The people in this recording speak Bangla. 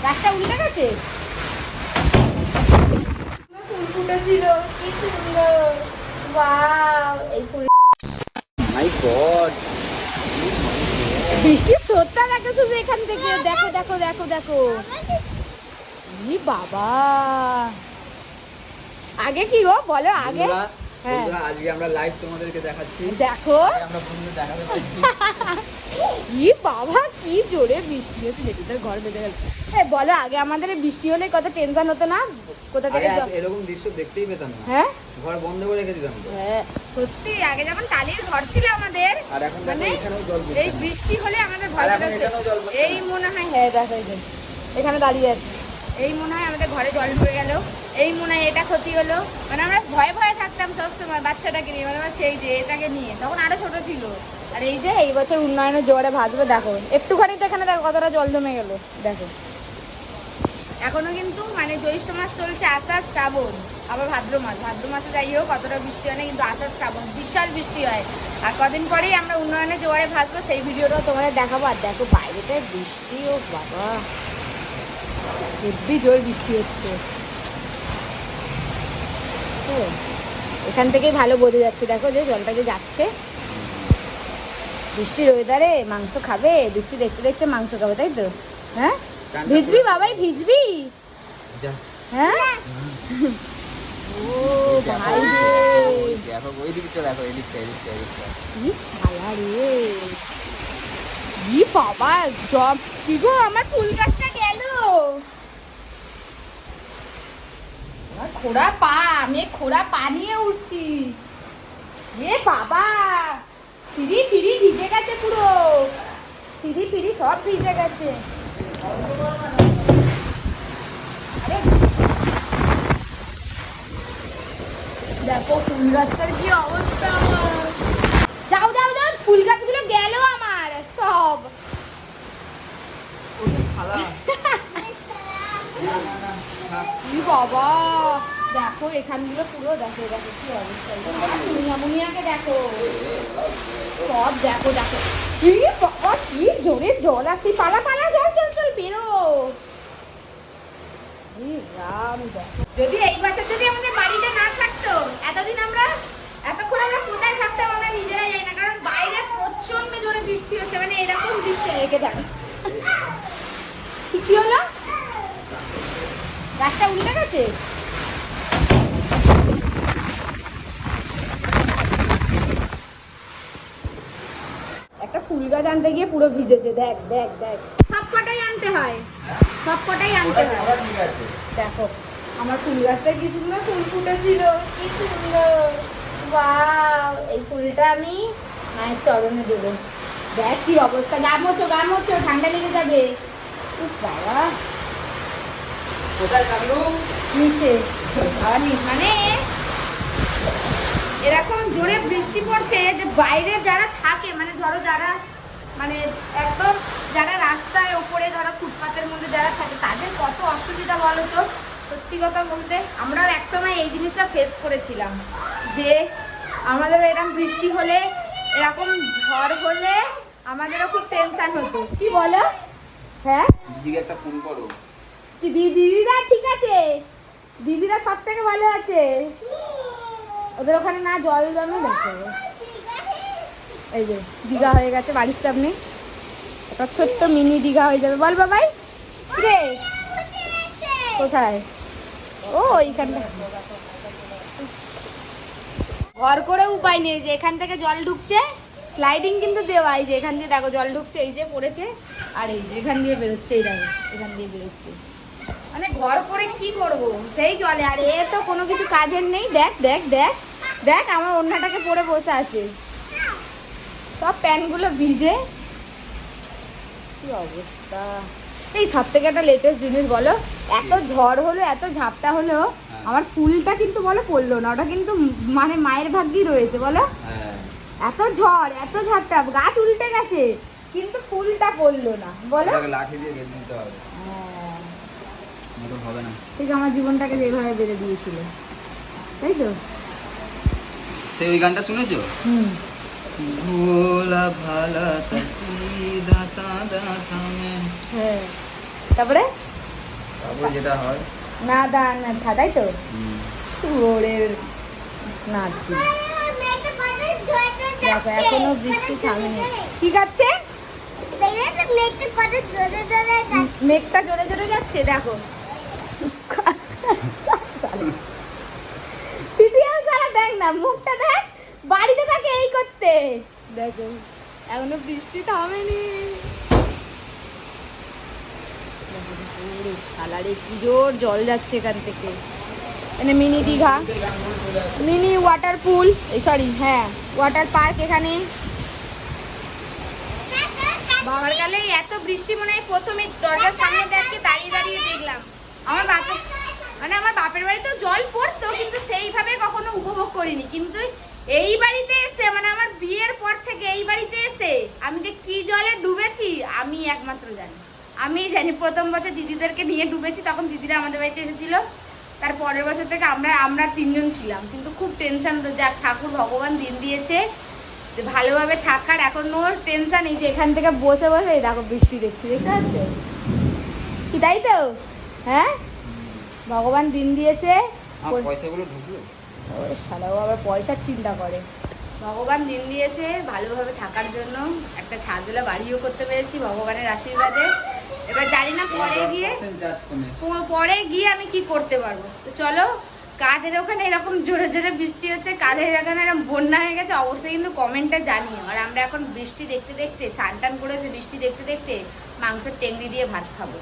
গাছটা উল্টে গেছে। ফুল ফুটেছিল, কি সুন্দর। ওয়াও, এই ফুল। মাই গড, বৃষ্টির স্রোতটা দেখো শুধু এখান থেকে। দেখো দেখো দেখো দেখো। ই বাবা, আগে কি গো বলো আগে। হ্যাঁ, বন্ধুরা আজকে আমরা লাইভ তোমাদেরকে দেখাচ্ছি। দেখো আমরা বন্ধুদের দেখাতে পাচ্ছি। ই বাবা, কি জোরে বৃষ্টি হচ্ছে, যেটা ঘর বেঁধে গেল। বলো আগে আমাদের বৃষ্টি হলে কত টেনশন হতো না, কোথা থেকে এরকম দৃশ্য দেখতেই পেতাম না। হ্যাঁ, ঘর বন্ধ করে রেখে দিতাম তো। হ্যাঁ সত্যি, আগে যখন টালির ঘর ছিল আমাদের, আর এখন দেখো মানে এখানেও জল পড়ছে। এই বৃষ্টি হলে আমাদের আর ভয় এখন এখানেও জল পড়ছে। এই মনে হয়, হ্যাঁ দেখো এই যে এখানে দাঁড়িয়ে আছে, এই মনে হয় আমাদের ঘরে জল ঢুকে গেল, এই মনে হয় এটা ক্ষতি হলো। মানে আমরা ভয়ে ভয়ে থাকতাম সবসময় বাচ্চাটাকে নিয়ে, মানে সেই যে এটাকে নিয়ে, তখন আরো ছোট ছিল। আর এই যে এই বছর উন্নয়নের জোরে ভাসবে, দেখো একটুখানি তো এখানে দেখো কতটা জল জমে গেল। দেখো এখনো কিন্তু মানে জ্যৈষ্ঠ মাস চলছে, আষাঢ় শ্রাবণ, আবার ভাদ্র মাসে যাই হোক কতটা বৃষ্টি হয় না, কিন্তু আষাঢ় শ্রাবণ বিশাল বৃষ্টি হয়। আর কদিন পরেই আমরা উন্নয়নের জোয়ারে ভাসবো, সেই ভিডিওটাও তোমাদের দেখাবো। আর দেখো বাইরেতে বৃষ্টি, ও বাবা হেব্বি জোর বৃষ্টি হচ্ছে। এখান থেকেই ভালো বোঝা যাচ্ছে, দেখো যে জলটা যে যাচ্ছে। বৃষ্টির ওয়েদারে মাংস খাবে, বৃষ্টি দেখতে দেখতে মাংস খাবে, তাই তো? হ্যাঁ, ভিজবি বাবাই, ভিজবি। হ্যাঁ, ও ভাই রে, দেখো ওই দিকটা, দেখো এই দিকটা, এই দিকটা, এই দিকটা। কি শালা রে, কি বাবা জব, কি গো আমার ফুল গাছটা গেল। আমার খোড়া পা, আমি খোড়া পা নিয়ে উঠছি। এ বাবা, ফিরি ফিরি ভিজে গেছে পুরো, ফিরি ফিরি সব ভিজে গেছে। আরে দেখো ফুল গাছটার কি অবস্থা। যাও যাও যাও, ফুল গাছগুলো গেল আমার সব। কি বাবা, দেখো এখানগুলো পুরো, দেখো দেখো কি অবস্থা। মুনিয়া মুনিয়াকে দেখো, সব দেখো দেখো। কি বাবা, কি জোরে জল আসছে, পালা পালা, চল চল চল বেরো। রাম দেখো, যদি এই বছর যদি আমাদের বাড়িতে না থাকতো, এতদিন আমরা এতক্ষণ আমরা কোথায় থাকতাম আমরা নিজেরাই জানি না, কারণ বাইরে প্রচন্ড জোরে বৃষ্টি হচ্ছে, মানে এরকম বৃষ্টি রেখে যাবে। কি হলো, গাছটা উল্টে গেছে। একটা ফুল গাছ আনতে গিয়ে পুরো ভিজেছে, দেখ দেখ দেখ। সব কটাই আনতে হয়, সব কটাই আনতে হয়। দেখো আমার ফুল গাছটা কি সুন্দর ফুল ফুটেছিল, কি সুন্দর। ওয়াও, এই ফুলটা আমি মায়ের চরণে দেবো। দেখ কি অবস্থা, গা মোছো গা মোছো, ঠান্ডা লেগে যাবে। বাবা কোথায় থাকলো? নিচে, আর মানে এরকম জোরে বৃষ্টি পড়ছে যে বাইরে যারা থাকে, মানে ধরো যারা মানে একদম যারা রাস্তায় ওপরে ধরো ফুটপাতের মধ্যে যারা থাকে, তাদের কত অসুবিধা বলো তো। সত্যি কথা বলতে আমরাও একসময় এই জিনিসটা ফেস করেছিলাম, যে আমাদের এরকম বৃষ্টি হলে, এরকম ঝড় হলে আমাদেরও খুব টেনশন হতো। কি বলো? হ্যাঁ, দিদিকে একটা ফোন করো। কি দিদিরা ঠিক আছে, দিদিরা সব থেকে ভালো আছে। ওদের ওখানে না জল জমে, দেখো এই যে দীঘা হয়ে গেছে বাড়ির সামনে, একটা ছোট্ট মিনি দীঘা হয়ে যাবে। বল বাবাই, রে কোথায়? ও এইখানটা ঘর করে উপায় নেই, যে এখান থেকে জল ঢুকছে, স্লাইডিং কিন্তু দেওয়া, এই যে এখান দিয়ে দেখো জল ঢুকছে, এই যে পড়েছে, আর এই যে এখান দিয়ে বেরোচ্ছে, এই দেখো এখান দিয়ে বেরোচ্ছে। মানে ঘর করে কি করব সেই জলে, আর এ তো কোনো কিছু কাজের নেই। দেখ দেখ দেখ দেখ, আমার ওড়নাটাকে পরে বসে আছে, সব প্যান্টগুলো ভিজে, কি অবস্থা। এই সব থেকে একটা লেটেস্ট জিনিস বলো, এত ঝড় হলো, এত ঝাপটা হলো, আমার ফুলটা কিন্তু বলো পড়লো না, ওটা কিন্তু মানে মায়ের ভাগ্যই রয়েছে বলো। এত ঝড় এত ঝাপটা, গাছ উল্টে গেছে কিন্তু ফুলটা পড়লো না বলো। লাঠি দিয়ে বেঁধে দিতে হবে, হবে না। ঠিক আমার জীবনটাকে যেভাবে বেঁধে দিয়েছিল, তাই তো। সেই ওই গানটা শুনেছো? ভোলা ভালা তাসিদা সাদা থামে। হ্যাঁ, তারপরে তারপর যেটা হয় না তাই তো হুম। ওরে নাচছি। দেখো এখনো বৃষ্টি থামেনি। কি খাচ্ছে? মেঘটা জোরে জোরে যাচ্ছে দেখো। সিরিয়াল ছাড়া দেখ না, মুখটা দেখ, বাড়িতে থাকে এই করতে। দেখো এখনো বৃষ্টি থামেনি। শালারে কি জোর জল যাচ্ছে এখান থেকে। এখানে মিনি দীঘা, মিনি ওয়াটার পুল, সরি হ্যাঁ ওয়াটার পার্ক এখানে। বাবার কালে এত বৃষ্টি মনে হয় প্রথমে দরজার সামনে দেখে দাঁড়িয়ে দাঁড়িয়ে দেখলাম। আমার বাপের আমার বাপের বাড়িতে জল পড়তো কিন্তু সেইভাবে কখনো উপভোগ করিনি, কিন্তু এই বাড়িতে এসে মানে আমার বিয়ের পর থেকে এই বাড়িতে এসে আমি যে কি জলে ডুবেছি আমি একমাত্র জানি। আমি জানি প্রথম বছর দিদিদেরকে নিয়ে ডুবেছি, তখন দিদিরা আমাদের বাড়িতে এসেছিল। তার পরের বছর থেকে আমরা তিনজন ছিলাম, কিন্তু খুব টেনশন তো, যাক ঠাকুর ভগবান দিন দিয়েছে যে ভালোভাবে থাকার, এখন ওর টেনশন এই যে এখান থেকে বসে বসে এই দেখো বৃষ্টি দেখছি, দেখতে পাচ্ছ কি? তাই তো হ্যাঁ, ভগবান দিন দিয়েছে। পয়সাগুলো ঢুকলো ওরে শালাও আবার পয়সার চিন্তা করে। ভগবান দিন দিয়েছে ভালোভাবে থাকার জন্য, একটা ছাদওয়ালা বাড়িও করতে পেরেছি ভগবানের আশীর্বাদে। এবার জানি না পরে গিয়ে আমি কি করতে পারবো। তো চলো, কাদের ওখানে এরকম জোরে জোরে বৃষ্টি হচ্ছে, কাদের এখানে এরকম বন্যা হয়ে গেছে অবশ্যই কিন্তু কমেন্টে জানিও। আর আমরা এখন বৃষ্টি দেখতে দেখতে, স্নান টান করেছে বৃষ্টি দেখতে দেখতে মাংসের টেংরি দিয়ে ভাত খাবো।